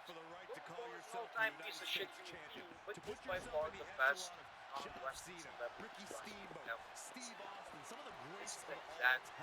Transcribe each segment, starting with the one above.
all-time piece of shit human being, but he's by far the best wrestling celebrity wrestling ever. This is exactly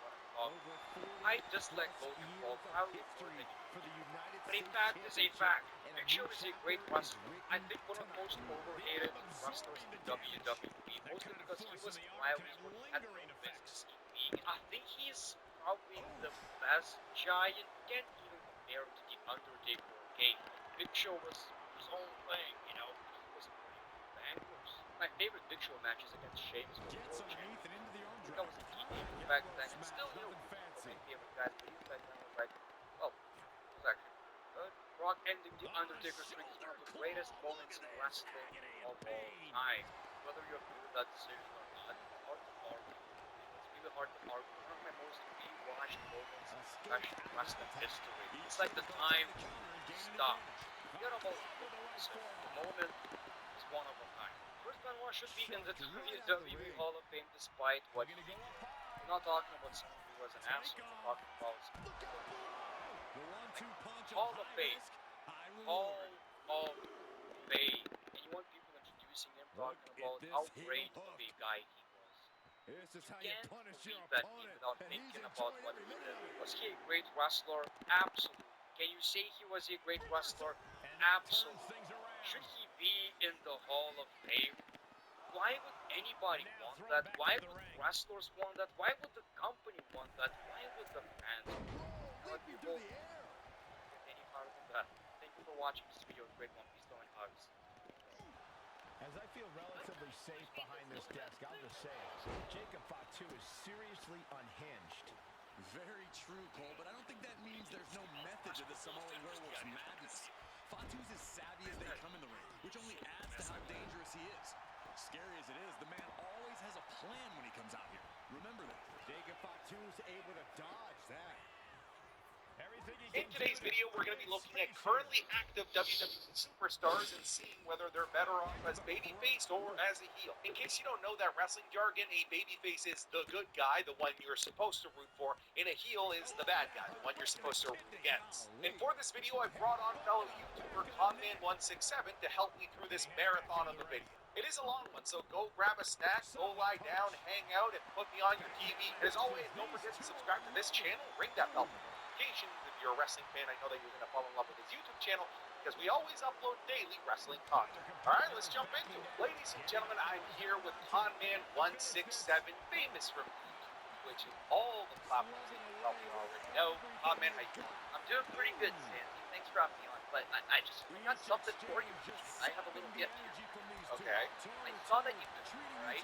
what I'm talking about. I just like Logan Paul probably more than you. But a fact is a fact. Big Show is a great wrestler. I think one of the most overrated wrestlers in the WWE, mostly because he was probably what he had no business being. I think he's probably the best giant. Can't even compare him to The Undertaker or Kane. Big Show was his own thing, you know. He was putting bangers. My favorite Big Show matches against Sheamus was World Champion. That was a key back then. And still, you know, my favorite guys, but he back then was like, well, it was actually good. Brock ending The Undertaker's streak is one of the greatest moments in wrestling of all time. Whether you agree with that decision or not, it's hard to argue. It's really hard to argue. One of my most rewatched moments in professional wrestling history. It's like the time stopped. Forget about the moment is one of a kind. Chris Benoit should be in the WWE Hall of Fame despite what he did. We're not talking about someone who was an asshole. We're talking about Hall of Fame. Hall of Fame. And you want people introducing him, talking about how great of a guy he was. You can't believe that name without thinking about what he did. Was he a great wrestler? Absolutely. Can you say he was a great wrestler? Absolutely. Should he be in the Hall of Fame? Why would anybody want that? Why would wrestlers want that? Why would the company want that? Why would the fans want that? People get any harder than that. Thank you for watching this video. Great one. Peace, love, and hugs. As I feel relatively safe behind this desk, I'll just say it. Jacob Fatu is seriously unhinged. Very true, Cole, but I don't think that means there's no method to the Samoan werewolf's madness. Fatu's as savvy as they come in the ring, which only adds to how dangerous he is. Scary as it is, the man always has a plan when he comes out here. Remember that. Jacob Fatu's able to dodge that. In today's video, we're going to be looking at currently active WWE superstars and seeing whether they're better off as babyface or as a heel. In case you don't know that wrestling jargon, a babyface is the good guy, the one you're supposed to root for, and a heel is the bad guy, the one you're supposed to root against. And for this video, I brought on fellow YouTuber Conman167 to help me through this marathon of the video. It is a long one, so go grab a snack, go lie down, hang out, and put me on your TV. And as always, don't forget to subscribe to this channel, ring that bell notification. If you're a wrestling fan, I know that you're going to fall in love with his YouTube channel because we always upload daily wrestling content. All right, let's jump into it. Ladies and gentlemen, I'm here with Conman167, famous from Twitch and all the platforms that you probably already know. Conman, how you doing? I'm doing pretty good, Sandy. Thanks for having me on. But I got something for you. I have a little gift here. Okay. I saw that you did it, right?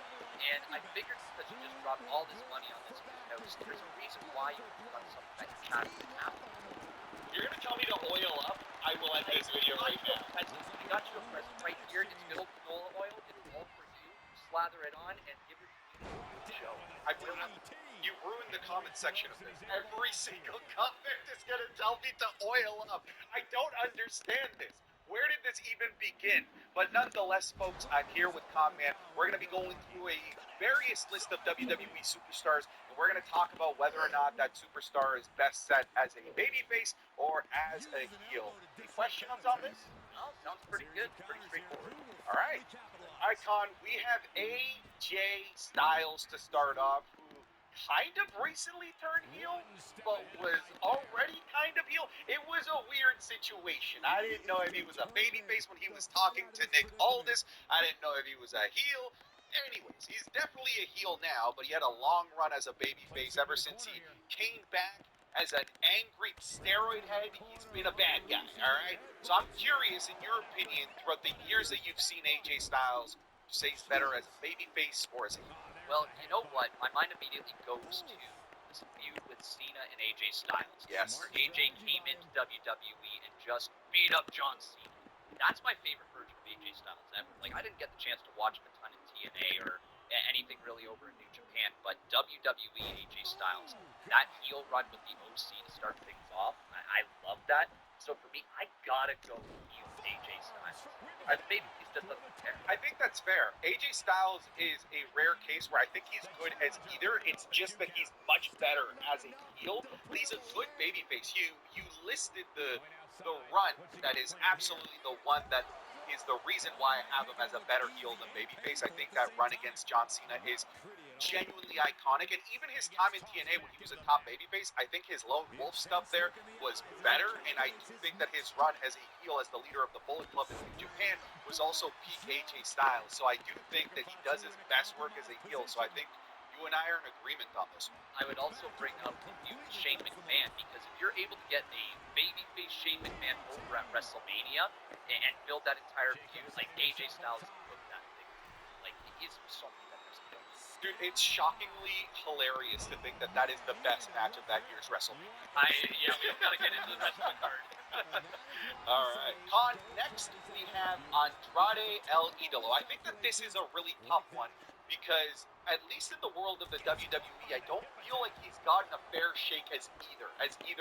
And I figured that you just dropped all this money on this because there's a reason why you done something that you can't happen. You're going to tell me to oil up? I will end this video right now. I got you a present right here. It's good old canola oil. It's all for you. Slather it on and give it to show. You ruined the comment section of this. Every single comment is going to tell me to oil up. I don't understand this. Where did this even begin? But nonetheless, folks, I'm here with Conman. We're going to be going through a various list of WWE superstars, and we're going to talk about whether or not that superstar is best set as a babyface or as a heel. Any questions on this? Oh, sounds pretty good. Pretty straightforward. All right. Icon, we have AJ Styles to start off, who kind of recently turned heel, but was already kind of heel. It was a weird situation. I didn't know if he was a babyface when he was talking to Nick Aldis. I didn't know if he was a heel. Anyways, he's definitely a heel now, but he had a long run as a babyface ever since he came back as an angry steroid head. He's been a bad guy, all right? So I'm curious, in your opinion, throughout the years that you've seen AJ Styles, you say he's better as a babyface or as a heel? Well, you know what? My mind immediately goes to this feud with Cena and AJ Styles. Yes. Where AJ came into WWE and just beat up John Cena. That's my favorite version of AJ Styles ever. Like, I didn't get the chance to watch him a ton in TNA or anything really over in New Japan, but WWE AJ Styles, that heel run with the OC to start things off, I love that. So for me, I gotta go heel AJ Styles. The babyface just doesn't care. I think that's fair. AJ Styles is a rare case where I think he's good as either. It's just that he's much better as a heel. But he's a good babyface. You listed the run that is absolutely the one that is the reason why I have him as a better heel than babyface. I think that run against John Cena is genuinely iconic, and even his time in TNA when he was a top babyface, I think his lone wolf stuff there was better, and I do think that his run as a heel, as the leader of the Bullet Club in New Japan, was also peak AJ Styles. So I do think that he does his best work as a heel. So I think you and I are in agreement on this one. I would also bring up the feud Shane McMahon, because if you're able to get a babyface Shane McMahon over at WrestleMania and build that entire feud, like AJ Styles took that thing. Like, he is so many better. Dude, it's shockingly hilarious to think that that is the best match of that year's WrestleMania. We don't gotta get into the rest of the card. All right. Con, next we have Andrade El Idolo. I think that this is a really tough one because, at least in the world of the WWE, I don't feel like he's gotten a fair shake as either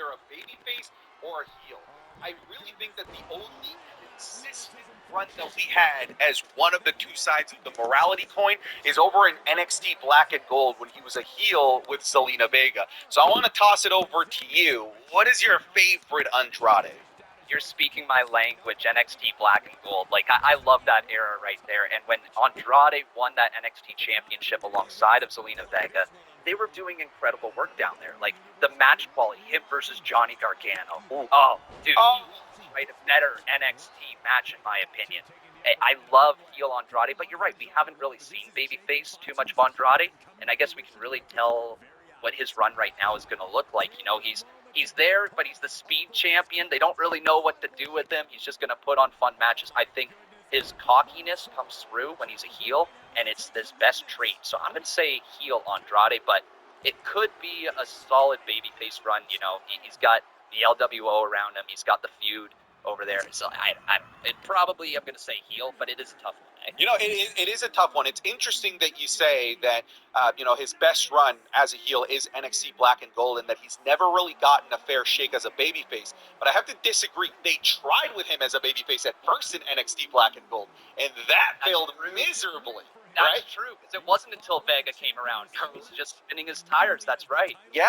a babyface or a heel. I really think that the only consistent run that we had as one of the two sides of the morality coin is over in NXT Black and Gold when he was a heel with Zelina Vega. So I want to toss it over to you. What is your favorite Andrade? You're speaking my language, NXT Black and Gold. Like, I love that era right there. And when Andrade won that NXT championship alongside of Zelina Vega, they were doing incredible work down there. Like, the match quality, him versus Johnny Gargano. Oh, dude, right, a better NXT match in my opinion. I love heel Andrade, but you're right, we haven't really seen babyface too much of Andrade, and I guess we can really tell what his run right now is going to look like. You know, he's there, but he's the speed champion. They don't really know what to do with him. He's just going to put on fun matches. I think his cockiness comes through when he's a heel, and it's his best trait. So I'm going to say heel Andrade, but it could be a solid babyface run. You know, he's got the LWO around him. He's got the feud over there. So I'm going to say heel, but it is a tough one. You know, it is a tough one. It's interesting that you say that, his best run as a heel is NXT Black and Gold, and that he's never really gotten a fair shake as a babyface. But I have to disagree. They tried with him as a babyface at first in NXT Black and Gold, and that failed miserably. That's true, because it wasn't until Vega came around. He was just spinning his tires. That's right. Yeah.